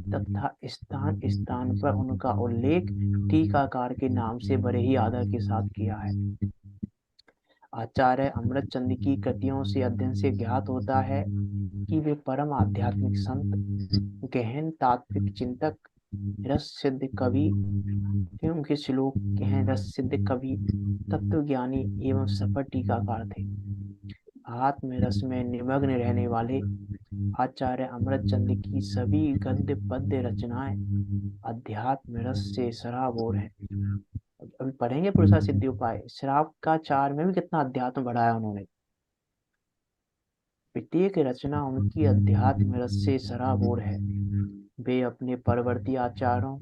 तथा स्थान स्थान पर उनका उल्लेख टीकाकार के नाम से बड़े ही आदर के साथ किया है। आचार्य अमृतचंद की कृतियों से अध्ययन से ज्ञात होता है कि वे परम आध्यात्मिक संत, गहन तात्विक चिंतक, रस सिद्ध कवि, उनके श्लोक हैं रस सिद्ध कवि, तत्वज्ञानी एवं सफल टीकाकार थे। आत्म रस में निमग्न रहने वाले आचार्य अमृतचंद की सभी गद्य पद्य रचनाएं अध्यात्म रस से सराबोर है। अभी पढ़ेंगे पुरुषा सिद्धि उपाय, श्राप का चार में भी कितना अध्यात्म बढ़ाया उन्होंने। प्रत्येक रचना उनकी अध्यात्म रस से सराबोर है। वे अपने परवर्ती आचार्यों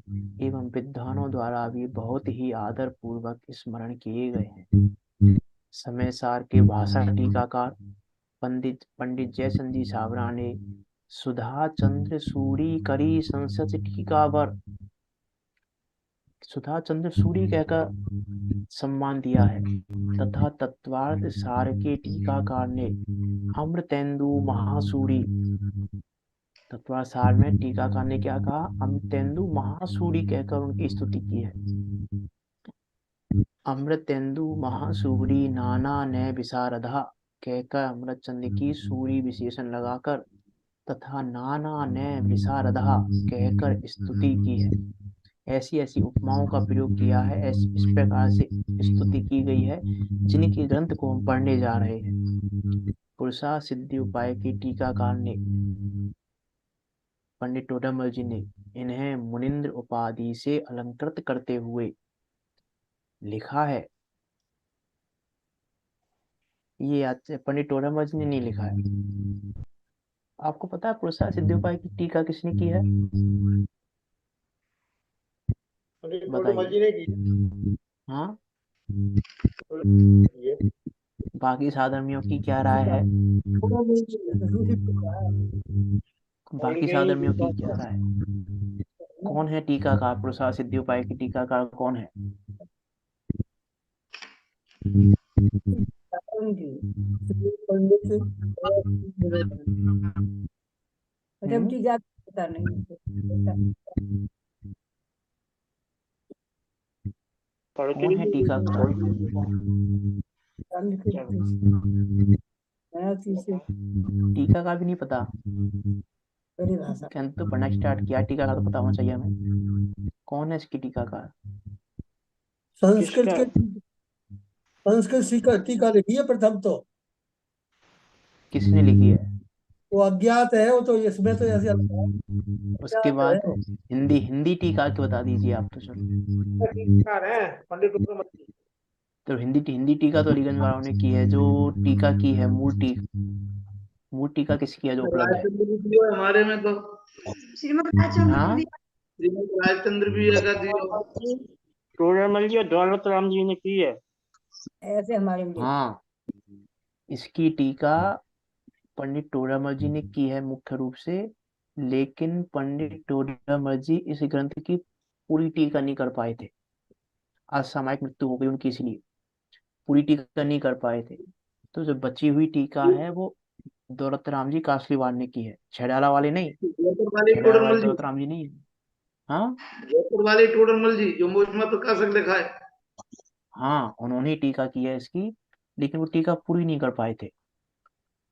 एवं विद्वानों द्वारा भी बहुत ही आदर पूर्वक स्मरण किए गए हैं। समय सार के भाषा टीकाकार पंडित जयचंद जी सावरा ने सुधा चंद्र सूरी करी संसद टीकावर, सुधा चंद्र सूरी कहकर सम्मान दिया है, तथा तत्वार्थ सार के टीकाकार ने अमृतेंदु महासूरी, तत्वार्थ सार में टीकाकार ने क्या कहा? अमृतेंदु महासूरी कहकर उनकी स्तुति की है। अमृतेंदु महासूरी नाना ने विशारदा कहकर अमृतचंद की सूरी विशेषण लगाकर तथा नाना ने विशारदा कहकर स्तुति की है। ऐसी ऐसी उपमाओं का प्रयोग किया है, इस प्रकार से स्तुति की गई है, जिनके ग्रंथ को हम पढ़ने जा रहे हैं। पुरुषा सिद्धि उपाय के टीकाकार ने पंडित टोडरमल जी ने इन्हें मुनिंद्र उपाधि से अलंकृत करते हुए लिखा है। ये पंडित टोडरमल जी ने नहीं लिखा है। आपको पता है पुरुषा सिद्धि उपाय की टीका किसने की है? बताइए। हाँ, बाकी साधर्मियों की क्या राय है? बाकी साधर्मियों की क्या राय है? कौन है टीकाकार? पुरुषा सिद्धि उपाय की टीकाकार कौन है? टीका पता नहीं। कौन है टीकाकार? टीका का भी नहीं पता? तो पढ़ना स्टार्ट किया, टीका का तो पता होना चाहिए हमें। कौन है इसकी टीकाकार? संस्कृत टीका लिखी है प्रथम तो। किसने लिखी है? वो अज्ञात है, वो तो इसमें तो ऐसे उसके बाद हिंदी टीका के बता दीजिए आप। तो चलो, तो हिंदी टीका तो अलीगंज वालों ने की है। जो टीका की है मूल टीका किसकी है जो उपलब्ध है? हमारे में तो श्रीमद राजचंद्र हाँ, भी श्रीमद राजचंद्र भी लगा दिया, टोडरमल जी और दौलत राम जी ने की है। ऐसे हमारे में हाँ, इसकी टीका पंडित टोडरमल जी ने की है मुख्य रूप से, लेकिन पंडित टोडरमल जी इस ग्रंथ की पूरी टीका नहीं कर पाए थे। असामयिक मृत्यु हो गई उनकी, इसलिए पूरी टीका नहीं कर पाए थे। तो जो बची हुई टीका है वो दौलत राम जी कासलीवाल ने की है, छेड़ाला वाले नहीं। जयपुर वाले छेड़ाला वाले टोडरमल जी, दौलत राम जी नहीं है। हाँ जयपुर वाले टोडरमल जी जो मुझमें प्रकाशक लिखा है। हाँ, उन्होंने टीका की है इसकी, लेकिन वो टीका पूरी नहीं कर पाए थे।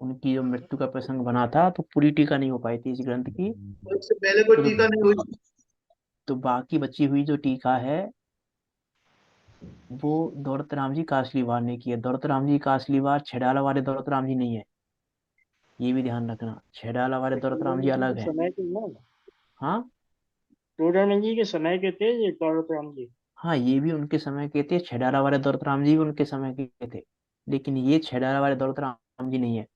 उनकी जो मृत्यु का प्रसंग बना था तो पूरी टीका नहीं हो पाई थी इस ग्रंथ की। तो इससे पहले कोई तो टीका नहीं हुई। तो बाकी बची हुई जो टीका है वो दौलत राम जी कासलीवाल ने की है। दौलत राम जी कासलीवाल छेडाला वाले दौलत राम जी नहीं है, ये भी ध्यान रखना। छेडाला वाले दौलत राम जी टोडरमल जी अलग के हैं। समय के ना, हाँ टोडरमल जी के समय के थे ये दौलत राम जी। हाँ, ये भी उनके समय के थे, छेडाला वाले दौलत राम जी भी उनके समय के थे, लेकिन ये छेडाला वाले दौलत राम जी नहीं है।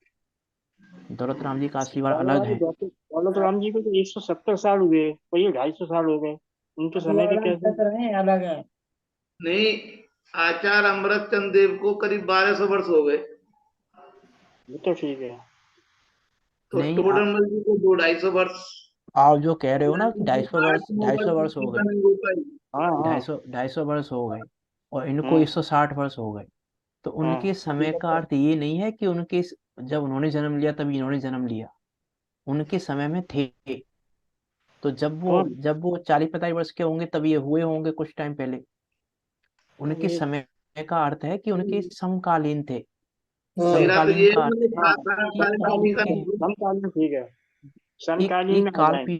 दौलत राम जी कासलीवाल छेडाला अलग वाले हैं। दौलत राम जी को तो 170 साल हुए, कोई 250 साल हो गए, उनके वो समय के अलग कैसे? दस रहे हैं, अलग है। नहीं, आचार्य अमृतचंद देव को करीब 1200 वर्ष हो गए। वो तो ठीक है। तो नहीं टोडरमल जी को 200-250 वर्ष। आप जो कह रहे हो ना कि आज 250 मोबाइल वर्ष हो टीका गए, नहीं हो पाई। हाँ हाँ 250 वर्ष हो गए, और इनको हाँ 160 वर्ष हो गए, तो हाँ। उनके समय का अर्थ ये नहीं है कि जब उन्होंने जन्म लिया तभी इन्होंने जन्म लिया। उनके समय में थे, तो कौन? जब वो 40-45 वर्ष के होंगे तब ये हुए होंगे कुछ टाइम पहले। उनके ये समय का अर्थ है कि उनके समकालीन थे। हाँ मेरा तो समकालीन ये का है, अर्थ मैंने है कि समकालीन का नहीं। समकालीन ठीक है, समकालीन में एक आ काल जाएंगे।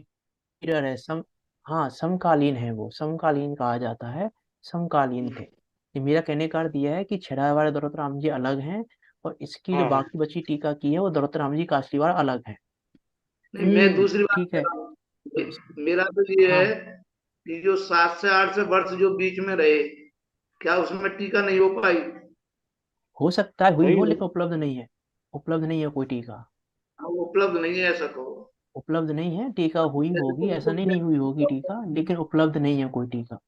पीरियड है। हाँ, समकालीन है, वो समकालीन कहा जाता है, समकालीन थे। ये मेरा कहने का अर्थ यह है कि छेड़ा वाले दौलत राम जी अलग हैं, और इसकी जो हाँ हाँ बाकी बची टीका की है वो दौलत राम जी कासलीवाल अलग है। नहीं, मैं दूसरी बात ठीक कर है। रहा हूँ। तो मेरा तो ये हाँ, है कि जो 7 से 8 वर्ष जो बीच में रहे, क्या उसमें टीका नहीं हो पाई? हो सकता है हुई वही हो, वही। लेकिन उपलब्ध नहीं है। उपलब्ध नहीं है कोई टीका। हाँ, वो उपलब्ध नहीं है ऐसा कहो। उपलब्ध नहीं है टीका, हुई जैसे होगी ऐसा तुमको नहीं, नहीं हुई होगी टीका, लेकिन उपलब्ध नहीं है कोई टीका।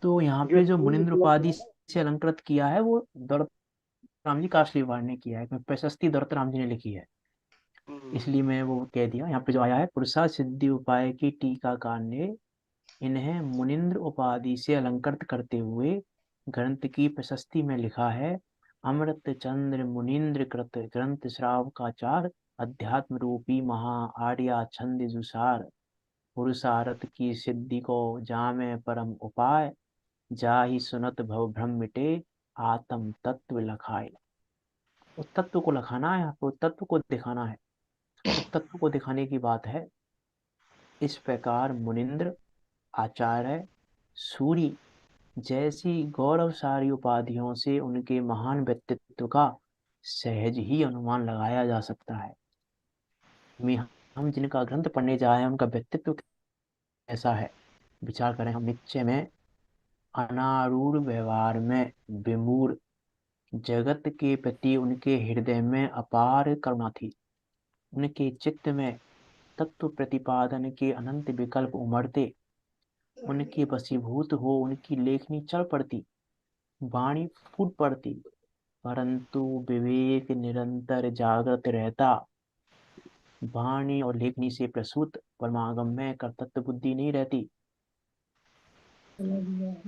तो यहाँ जो पे जो तीन मुनिंद्र उपलब्ध उपाधि है ना। से अलंकृत किया है वो दौलत राम जी कासलीवाल ने किया है, प्रशस्ति दौलत राम जी ने लिखी है, हम्म, इसलिए मैं वो कह दिया। यहाँ पे जो आया है, पुरुषा सिद्धि उपाय की टीकाकार ने इन्हें मुनिंद्र उपाधि से अलंकृत करते हुए ग्रंथ की प्रशस्ति में लिखा है। अमृत चंद्र मुनिंद्र कृत ग्रंथ श्राव का चार, अध्यात्म रूपी महा आर्या छंद जुसार, पुरुषार्थ की सिद्धि को जामे परम उपाय, जाहि सुनत भव भ्रम मिटे, आत्म तत्व लखाए। उस तत्व को लखाना है आपको, उस तत्व को दिखाना है, उस तत्व को दिखाने की बात है। इस प्रकार मुनिंद्र, आचार्य, सूरी जैसी गौरवशाली उपाधियों से उनके महान व्यक्तित्व का सहज ही अनुमान लगाया जा सकता है। में हम जिनका ग्रंथ पढ़ने जा रहे हैं उनका व्यक्तित्व कैसा है, विचार करें हम निश्चय में। अनारूढ़ व्यवहार में विमूढ़, जगत के प्रति उनके हृदय में अपार करुणा थी। उनके चित्त में तत्व प्रतिपादन के अनंत विकल्प उमड़ते, उनके वशीभूत हो उनकी लेखनी चल पड़ती, वाणी फूट पड़ती, परंतु विवेक निरंतर जागृत रहता। वाणी और लेखनी से प्रसूत परमागम में कर्तृत्व बुद्धि नहीं रहती,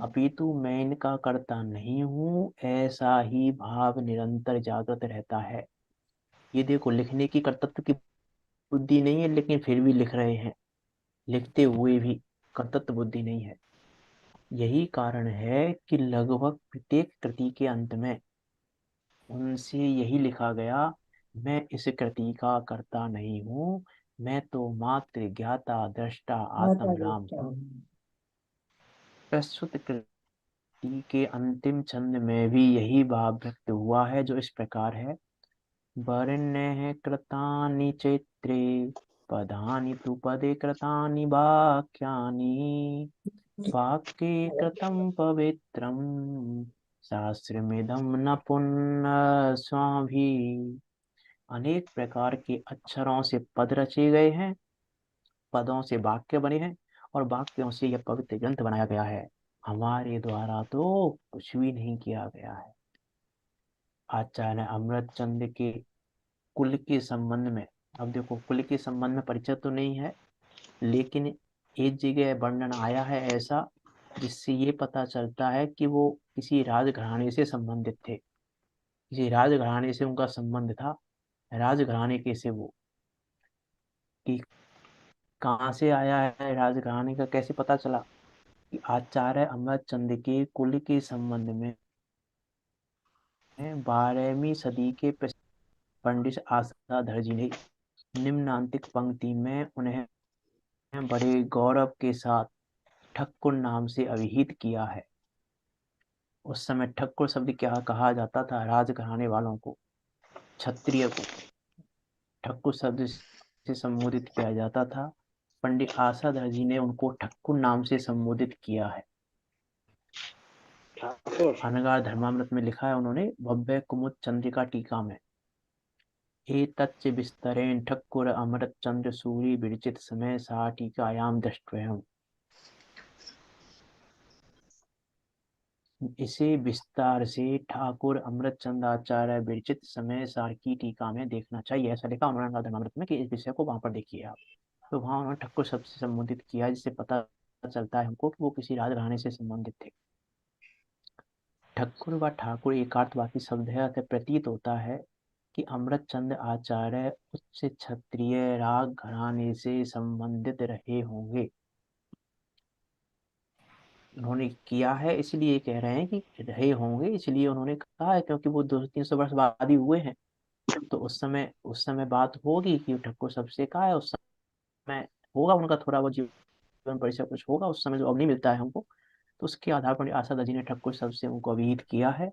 अपितु मैं इनका कर्ता नहीं हूँ ऐसा ही भाव निरंतर जागृत रहता है। ये देखो, लिखने की कर्तृत्व की बुद्धि नहीं है, लेकिन फिर भी लिख रहे हैं, लिखते हुए भी कर्तृत्व बुद्धि नहीं है। यही कारण है कि लगभग प्रत्येक कृति के अंत में उनसे यही लिखा गया, मैं इस कृति का कर्ता नहीं हूँ, मैं तो मात्र ज्ञाता दृष्टा आता आत्म राम देखता हूँ। हूँ। प्रस्तुत कृति के अंतिम छंद में भी यही भाव व्यक्त हुआ है, जो इस प्रकार है। वर्ण्य कृतानि चैत्रे, पदानि तु पदे कृतानि वाक्यानि, वाक्ये कृतं पवित्रं, शास्त्रमिदं न पुण्यस्वाभिः। अनेक प्रकार के अक्षरों से पद रचे गए हैं, पदों से वाक्य बने हैं, और वाक्यों से यह पवित्र ग्रंथ बनाया गया है। हमारे द्वारा तो कुछ भी नहीं किया गया है। आचार्य अमृत चंद के कुल के संबंध में, अब देखो कुल के संबंध में परिचय तो नहीं है, लेकिन एक जगह वर्णन आया है ऐसा जिससे ये पता चलता है कि वो किसी राजघराने से संबंधित थे, किसी राजघराने से उनका संबंध था। राजघराने के से वो, कि कहाँ से आया है राजघराने का, कैसे पता चला कि आचार्य अमृत चंद के कुल के संबंध में 12वीं सदी के पंडित आसाधर जी ने निम्नांकित पंक्ति में उन्हें बड़े गौरव के साथ ठक्कुर नाम से अभिहित किया है। उस समय ठक्कुर शब्द क्या कहा जाता था? राजघराने वालों को, क्षत्रिय को ठक्कुर शब्द से संबोधित किया जाता था। पंडित आसाधर जी ने उनको ठक्कुर नाम से संबोधित किया है। ठाकुर अनगार धर्मामृत में लिखा है उन्होंने, भव्य कुमुद चंद्रिका टीका में, एतच्च विस्तरेण ठक्कुर अमृत चंद्र सूरी विरचित समय सा टीकायाम दृष्टव्यम्। इसे विस्तार से ठाकुर अमृत चंद आचार्य विरचित समय सार की टीका में देखना चाहिए। ऐसा लिखा उन्होंने अनगार धर्मामृत में कि इस विषय को वहां पर देखिए आप। तो वहां उन्होंने ठक्कुर शब्द से संबोधित किया, जिससे पता चलता है हमको कि वो किसी राजघराने से संबंधित थे। ठक्कुर व ठाकुर एकार्थवाची शब्द है, अतः प्रतीत होता है कि अमृत चंद आचार्य उच्च क्षत्रिय राग घराने से संबंधित रहे होंगे। उन्होंने किया है इसलिए कह रहे हैं कि रहे होंगे, इसलिए उन्होंने कहा है क्योंकि वो 200-300 वर्ष बाद ही हुए हैं। तो उस समय बात होगी कि ठक्कुर सबसे कहा है, उस समय होगा उनका थोड़ा बहुत जीवन परिचय कुछ होगा उस समय, जो अब नहीं मिलता है हमको। तो उसके आधार पर आसादा जी ने ठक्कुर शब्द से उनको अभिहित किया है।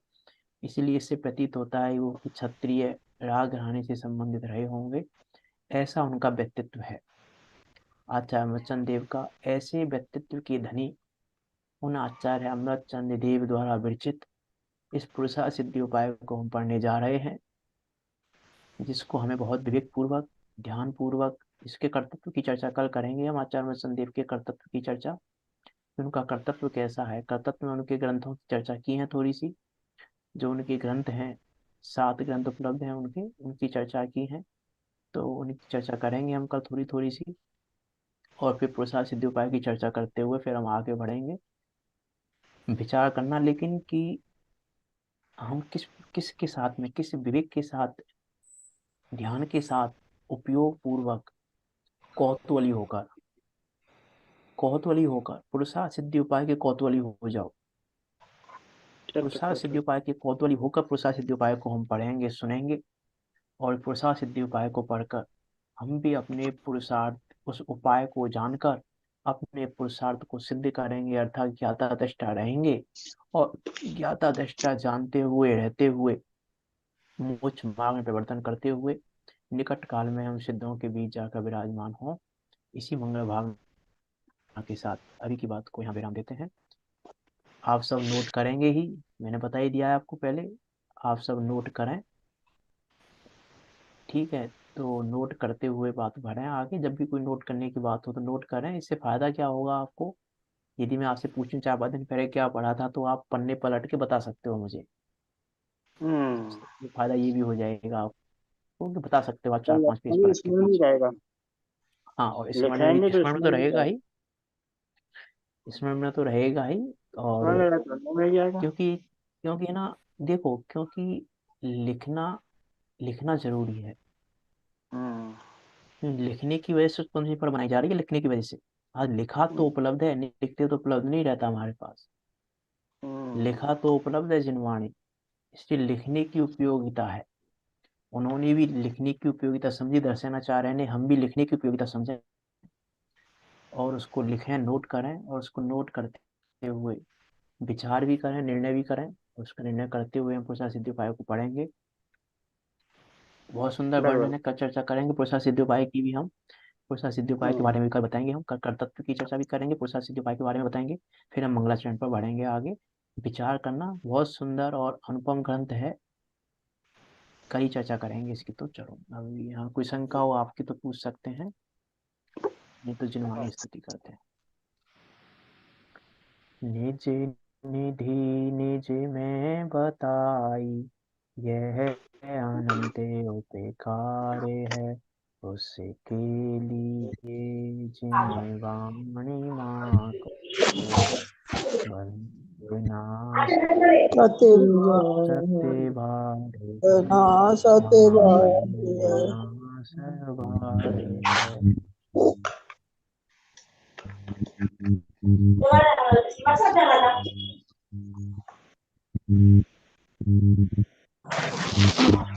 इसीलिए इससे प्रतीत होता है वो क्षत्रिय राग घराने से संबंधित रहे होंगे, ऐसा उनका व्यक्तित्व है। आचार्य अमृतचंद देव का ऐसे व्यक्तित्व के धनी उन आचार्य अमृतचंद देव द्वारा विरचित इस पुरुषा सिद्धि उपाय को हम पढ़ने जा रहे हैं, जिसको हमें बहुत विवेक पूर्वक, ध्यान पूर्वक, इसके कर्तव्य की चर्चा कल करेंगे हम। आचार्य अमृतचंद देव के कर्तव्य की चर्चा, उनका कर्तव्य कैसा है, कर्तव्य में उनके ग्रंथों की चर्चा की है थोड़ी सी। जो उनके ग्रंथ हैं, 7 ग्रंथ उपलब्ध हैं उनके, उनकी चर्चा की है। तो उनकी चर्चा करेंगे हम कल थोड़ी थोड़ी सी, और फिर पुरुषार्थ सिद्धि उपाय की चर्चा करते हुए फिर हम आगे बढ़ेंगे। विचार करना लेकिन कि हम किस के साथ में, किस विवेक के साथ, ध्यान के साथ, उपयोग पूर्वक, कौतूहली होकर पुरुषार्थ सिद्धि उपाय के कौतूहली हो जाओ। पुरुषार्थ सिद्धि उपाय के कौतूहली होकर पुरुषार्थ सिद्धि उपाय को हम पढ़ेंगे, सुनेंगे, और पुरुषार्थ सिद्धि उपाय को पढ़कर हम भी अपने पुरुषार्थ, उस उपाय को जानकर अपने पुरुषार्थ को सिद्ध करेंगे, अर्थात ज्ञाता दृष्टा रहेंगे। और ज्ञाता दृष्टा जानते हुए, रहते हुए, मोक्ष मार्ग में परिवर्तन करते हुए निकट काल में हम सिद्धों के बीच जाकर विराजमान हों। इसी मंगल भावना के साथ अभी की बात को यहाँ विराम देते हैं। आप सब नोट करेंगे ही, मैंने बता ही दिया है आपको पहले, आप सब नोट करें, ठीक है? तो नोट करते हुए बात बढ़ें आगे। जब भी कोई नोट करने की बात हो तो नोट करें। इससे फायदा क्या होगा आपको? यदि मैं आपसे पूछूं 4-5 दिन पहले क्या पढ़ा था, तो आप पन्ने पलट के बता सकते हो मुझे। फायदा ये भी हो जाएगा आपको कि बता सकते हो आप 4-5 पेज पलट के स्मरण नहीं पीछे। रहेगा, हाँ, और लिखाएंगे तो स्मरण में तो स्मरण नहीं रहेगा रहेगा, ही, स्मरण में तो रहेगा ही। और स्मरण रहेगा तो नहीं रह जाएगा। क्योंकि क्योंकि ना, देखो, क्योंकि लिखना लिखना जरूरी है। लिखने की वजह से कौन सी पर बनाई जा रही है? लिखने की वजह से। आज लिखा तो उपलब्ध है, नहीं लिखते तो उपलब्ध नहीं रहता हमारे पास। लिखा तो उपलब्ध है जिनवाणी, इसलिए लिखने की उपयोगिता है। उन्होंने भी लिखने की उपयोगिता समझी, दर्शनाचार्य ने, हम भी लिखने की उपयोगिता समझें और उसको लिखें, नोट करें, और उसको नोट करते हुए विचार भी करें, निर्णय भी करें। उसका निर्णय करते हुए हम पुरुषार्थ सिद्धि उपाय को पढ़ेंगे। बहुत सुंदर वर्णन है, कल चर्चा करेंगे पुरुषार्थ सिद्धि उपाय की भी हम। पुरुषार्थ सिद्धि उपाय के बारे में भी कल बताएंगे हम, कल कर्तव्य की चर्चा भी करेंगे, पुरुषार्थ सिद्धि उपाय के बारे में बताएंगे। फिर हम मंगलाचरण पर बढ़ेंगे आगे। विचार करना, बहुत सुंदर और अनुपम ग्रंथ है, कल ही चर्चा करेंगे इसकी। तो चलो, अब यहाँ कोई शंका हो आपकी तो पूछ सकते हैं, नहीं तो जिनवाणी स्तुति करते हैं। निज निधि निज में बताई, यह अनंत उपकार है, उसके लिए जिन वाणी माँ को वंदना सत्य भारे है।